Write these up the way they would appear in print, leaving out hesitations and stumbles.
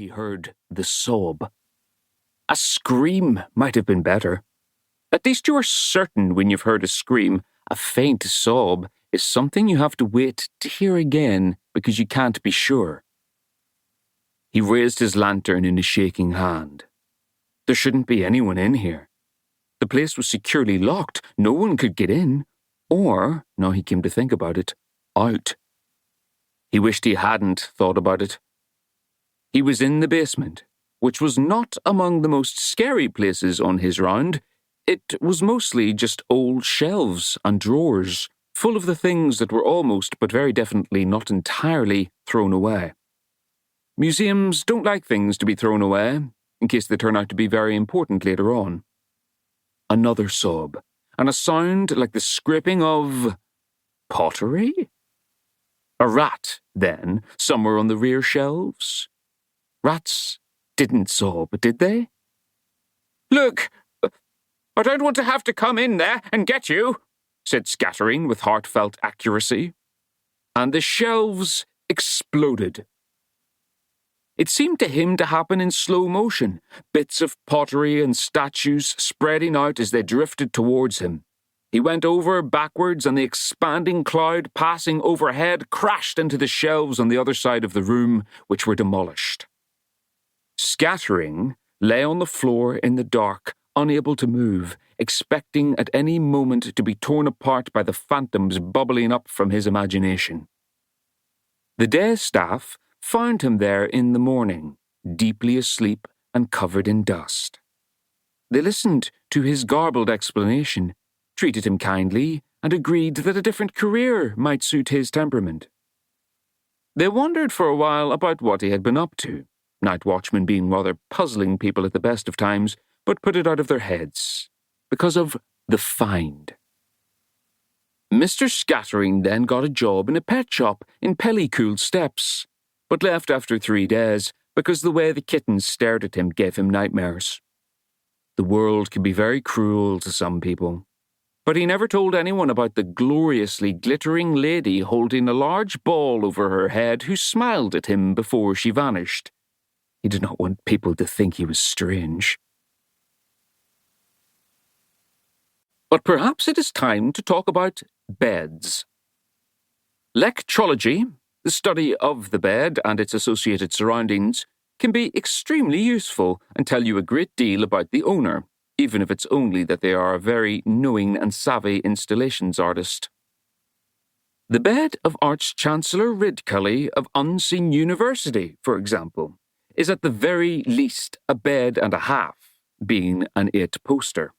he heard the sob. A scream might have been better. At least you are certain when you've heard a scream. A faint sob is something you have to wait to hear again because you can't be sure. He raised his lantern in a shaking hand. There shouldn't be anyone in here. The place was securely locked. No one could get in. Or, now he came to think about it, out. He wished he hadn't thought about it. He was in the basement, which was not among the most scary places on his round. It was mostly just old shelves and drawers, full of the things that were almost, but very definitely not entirely, thrown away. Museums don't like things to be thrown away, in case they turn out to be very important later on. Another sob, and a sound like the scraping of pottery? A rat, then, somewhere on the rear shelves? Rats didn't sob, did they? "Look, I don't want to have to come in there and get you," said Scattering with heartfelt accuracy. And the shelves exploded. It seemed to him to happen in slow motion, bits of pottery and statues spreading out as they drifted towards him. He went over backwards, and the expanding cloud passing overhead crashed into the shelves on the other side of the room, which were demolished. Scattering lay on the floor in the dark, unable to move, expecting at any moment to be torn apart by the phantoms bubbling up from his imagination. The day staff found him there in the morning, deeply asleep and covered in dust. They listened to his garbled explanation, treated him kindly, and agreed that a different career might suit his temperament. They wondered for a while about what he had been up to, night watchmen being rather puzzling people at the best of times, but put it out of their heads, because of the find. Mr. Scattering then got a job in a pet shop in Pellycool Steps, but left after 3 days because the way the kittens stared at him gave him nightmares. The world can be very cruel to some people, but he never told anyone about the gloriously glittering lady holding a large ball over her head who smiled at him before she vanished. He did not want people to think he was strange. But perhaps it is time to talk about beds. Lectrology, the study of the bed and its associated surroundings, can be extremely useful and tell you a great deal about the owner, even if it's only that they are a very knowing and savvy installations artist. The bed of Arch-Chancellor Ridcully of Unseen University, for example, is at the very least a bed and a half, being an 8-poster.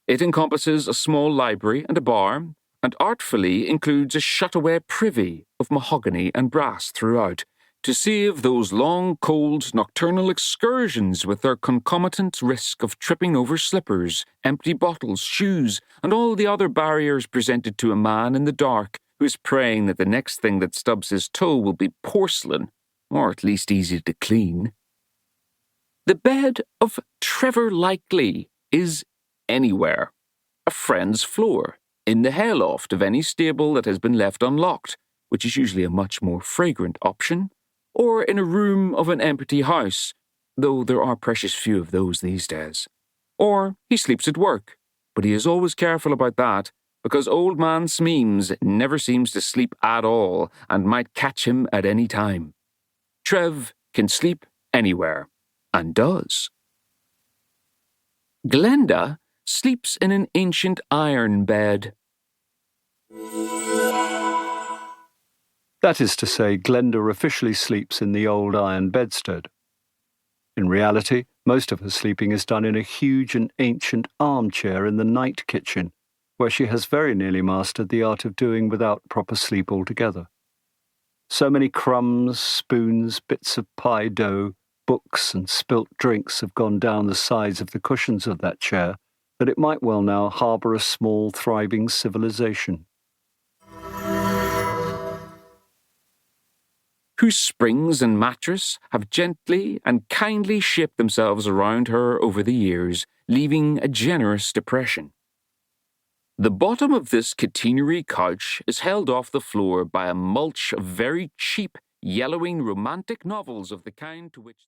It encompasses a small library and a bar, and artfully includes a shut-away privy of mahogany and brass throughout, to save those long, cold, nocturnal excursions with their concomitant risk of tripping over slippers, empty bottles, shoes, and all the other barriers presented to a man in the dark who is praying that the next thing that stubs his toe will be porcelain, or at least easy to clean. The bed of Trevor Likely is anywhere. A friend's floor, in the hayloft of any stable that has been left unlocked, which is usually a much more fragrant option, or in a room of an empty house, though there are precious few of those these days. Or he sleeps at work, but he is always careful about that, because old man Smeems never seems to sleep at all and might catch him at any time. Trev can sleep anywhere, and does. Glenda sleeps in an ancient iron bed. That is to say, Glenda officially sleeps in the old iron bedstead. In reality, most of her sleeping is done in a huge and ancient armchair in the night kitchen, where she has very nearly mastered the art of doing without proper sleep altogether. So many crumbs, spoons, bits of pie dough, books and spilt drinks have gone down the sides of the cushions of that chair that it might well now harbour a small, thriving civilization. Whose springs and mattress have gently and kindly shaped themselves around her over the years, leaving a generous depression. The bottom of this catenary couch is held off the floor by a mulch of very cheap, yellowing romantic novels of the kind to which